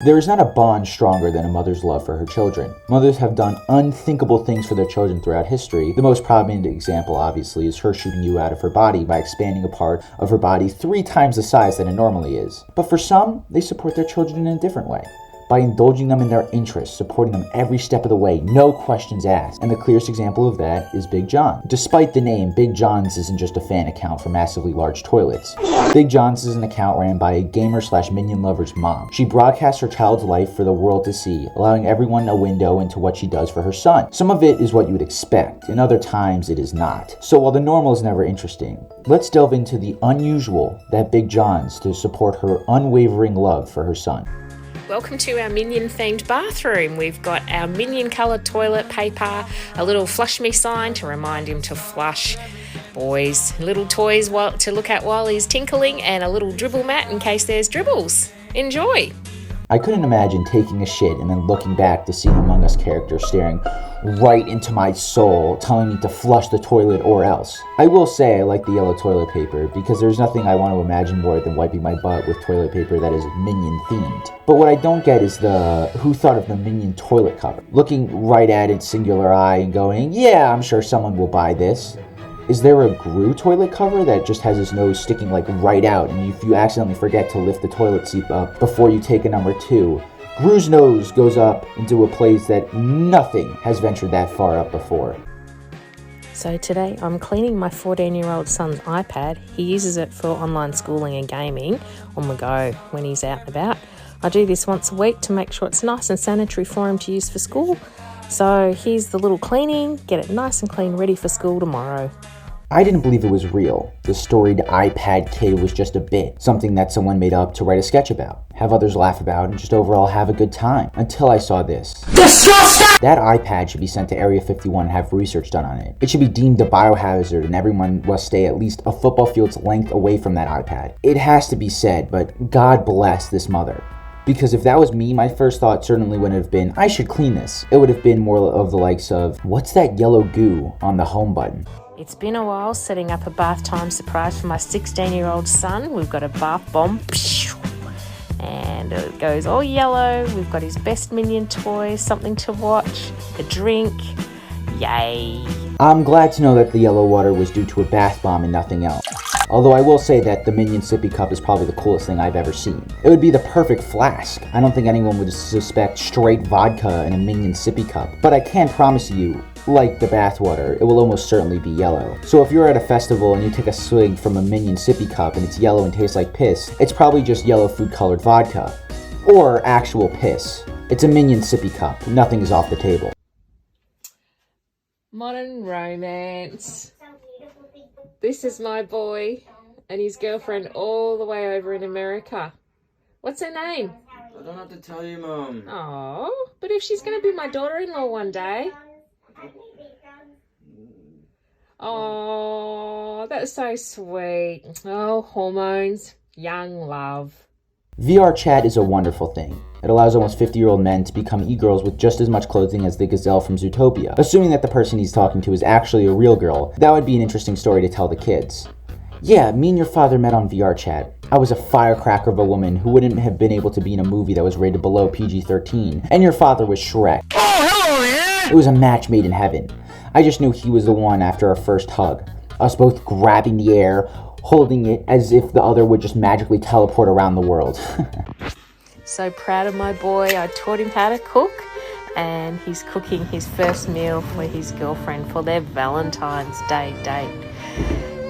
There is not a bond stronger than a mother's love for her children. Mothers have done unthinkable things for their children throughout history. The most prominent example, obviously, is her shooting you out of her body by expanding a part of her body 3 times the size that it normally is. But for some, they support their children in a different way, by indulging them in their interests, supporting them every step of the way, no questions asked. And the clearest example of that is Big John. Despite the name, Big John's isn't just a fan account for massively large toilets. Big John's is an account ran by a gamer/Minion lover's mom. She broadcasts her child's life for the world to see, allowing everyone a window into what she does for her son. Some of it is what you would expect, and other times it is not. So while the normal is never interesting, let's delve into the unusual that Big John's to support her unwavering love for her son. Welcome to our Minion themed bathroom. We've got our Minion coloured toilet paper, a little flush me sign to remind him to flush. Boys, little toys to look at while he's tinkling, and a little dribble mat in case there's dribbles. Enjoy! I couldn't imagine taking a shit and then looking back to see an Among Us character staring right into my soul, telling me to flush the toilet or else. I will say I like the yellow toilet paper because there's nothing I want to imagine more than wiping my butt with toilet paper that is Minion themed. But what I don't get is who thought of the Minion toilet cover? Looking right at its singular eye and going, yeah, I'm sure someone will buy this. Is there a Gru toilet cover that just has his nose sticking like right out, and if you accidentally forget to lift the toilet seat up before you take a number 2, Gru's nose goes up into a place that nothing has ventured that far up before? So today I'm cleaning my 14-year-old son's iPad. He uses it for online schooling and gaming on the go when he's out and about. I do this once a week to make sure it's nice and sanitary for him to use for school. So here's the little cleaning, get it nice and clean, ready for school tomorrow. I didn't believe it was real. The storied iPad kid was just a bit, something that someone made up to write a sketch about, have others laugh about, and just overall have a good time. Until I saw this. Disgusting! That iPad should be sent to Area 51 and have research done on it. It should be deemed a biohazard and everyone must stay at least a football field's length away from that iPad. It has to be said, but God bless this mother. Because if that was me, my first thought certainly wouldn't have been, I should clean this. It would have been more of the likes of, what's that yellow goo on the home button? It's been a while setting up a bath time surprise for my 16-year-old son. We've got a bath bomb, and it goes all yellow. We've got his best Minion toys, something to watch, a drink. Yay! I'm glad to know that the yellow water was due to a bath bomb and nothing else. Although I will say that the Minion sippy cup is probably the coolest thing I've ever seen. It would be the perfect flask. I don't think anyone would suspect straight vodka in a Minion sippy cup. But I can promise you, like the bathwater, it will almost certainly be yellow. So if you're at a festival and you take a swig from a Minion sippy cup and it's yellow and tastes like piss, it's probably just yellow food colored vodka. Or actual piss. It's a Minion sippy cup. Nothing is off the table. Modern romance. This is my boy and his girlfriend all the way over in America. What's her name? I don't have to tell you, Mum. Oh, but if she's going to be my daughter-in-law one day. Oh, that's so sweet. Oh, hormones, young love. VR chat is a wonderful thing. It allows almost 50-year-old men to become e-girls with just as much clothing as the gazelle from Zootopia. Assuming that the person he's talking to is actually a real girl, that would be an interesting story to tell the kids. Yeah, me and your father met on VR chat. I was a firecracker of a woman who wouldn't have been able to be in a movie that was rated below PG-13, and your father was Shrek. Oh, hello, man! It was a match made in heaven. I just knew he was the one after our first hug. Us both grabbing the air, holding it as if the other would just magically teleport around the world. So proud of my boy. I taught him how to cook, and he's cooking his first meal for his girlfriend for their Valentine's Day date.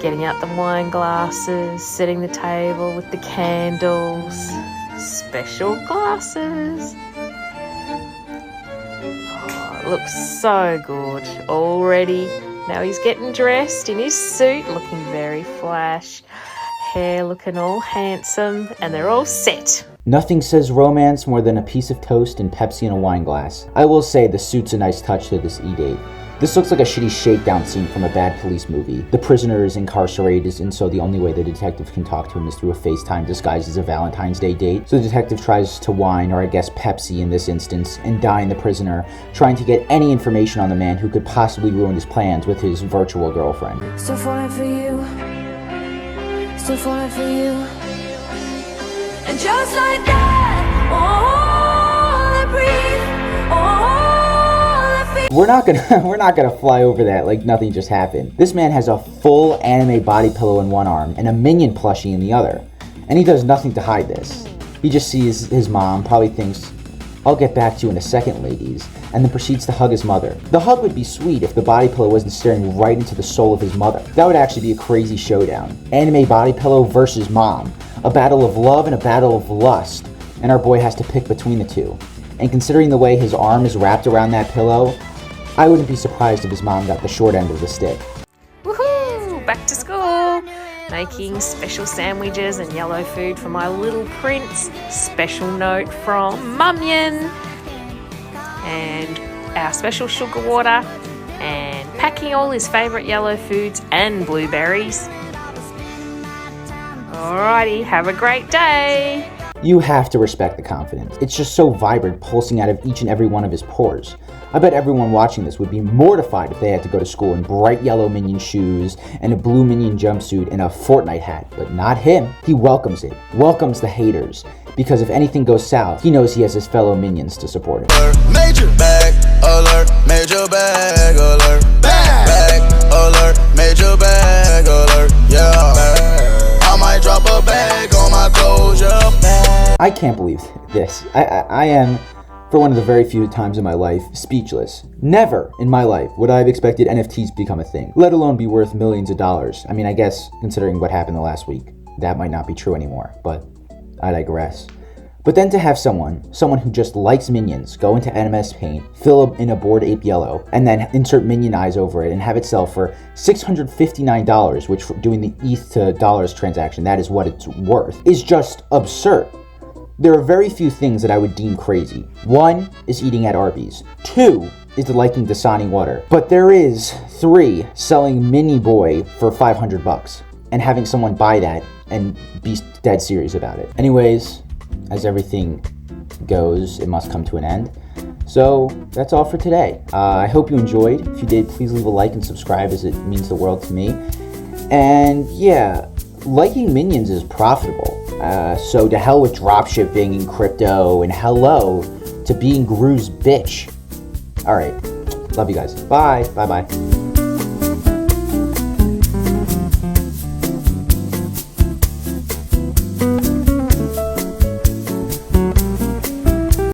Getting out the wine glasses, setting the table with the candles, special glasses. Oh, it looks so good already. Now he's getting dressed in his suit, looking very flash. Hair looking all handsome, and they're all set. Nothing says romance more than a piece of toast and Pepsi in a wine glass. I will say the suit's a nice touch to this e-date. This looks like a shitty shakedown scene from a bad police movie. The prisoner is incarcerated, and so the only way the detective can talk to him is through a FaceTime disguised as a Valentine's Day date. So the detective tries to wine, or I guess Pepsi in this instance, and dine the prisoner, trying to get any information on the man who could possibly ruin his plans with his virtual girlfriend. Still falling for you. Still falling for you. And just like that, We're not gonna fly over that like nothing just happened. This man has a full anime body pillow in one arm and a Minion plushie in the other. And he does nothing to hide this. He just sees his mom, probably thinks, "I'll get back to you in a second, ladies," and then proceeds to hug his mother. The hug would be sweet if the body pillow wasn't staring right into the soul of his mother. That would actually be a crazy showdown. Anime body pillow versus mom. A battle of love and a battle of lust. And our boy has to pick between the two. And considering the way his arm is wrapped around that pillow, I wouldn't be surprised if his mom got the short end of the stick. Woohoo! Back to school! Making special sandwiches and yellow food for my little prince. Special note from Minion. And our special sugar water. And packing all his favourite yellow foods and blueberries. Alrighty, have a great day! You have to respect the confidence. It's just so vibrant, pulsing out of each and every one of his pores. I bet everyone watching this would be mortified if they had to go to school in bright yellow Minion shoes and a blue Minion jumpsuit and a Fortnite hat, but not him. He welcomes it, welcomes the haters, because if anything goes south, he knows he has his fellow Minions to support him. Major bag alert, major bag alert, bag alert, major bag alert, yeah. I might drop a bag on my clothes, yeah. I can't believe this. I am, for one of the very few times in my life, speechless. Never in my life would I have expected NFTs to become a thing, let alone be worth millions of dollars. I mean, I guess, considering what happened the last week, that might not be true anymore, but I digress. But then to have someone who just likes Minions, go into NMS Paint, fill in a Bored Ape Yellow, and then insert Minion eyes over it and have it sell for $659, which for doing the ETH to dollars transaction, that is what it's worth, is just absurd. There are very few things that I would deem crazy. One is eating at Arby's. Two is liking Dasani water. But there is three, selling Mini Boy for $500 and having someone buy that and be dead serious about it. Anyways, as everything goes, it must come to an end. So that's all for today. I hope you enjoyed. If you did, please leave a like and subscribe, as it means the world to me. And yeah, liking Minions is profitable. So to hell with dropshipping and crypto, and hello to being Gru's bitch. Alright, love you guys. Bye. Bye-bye.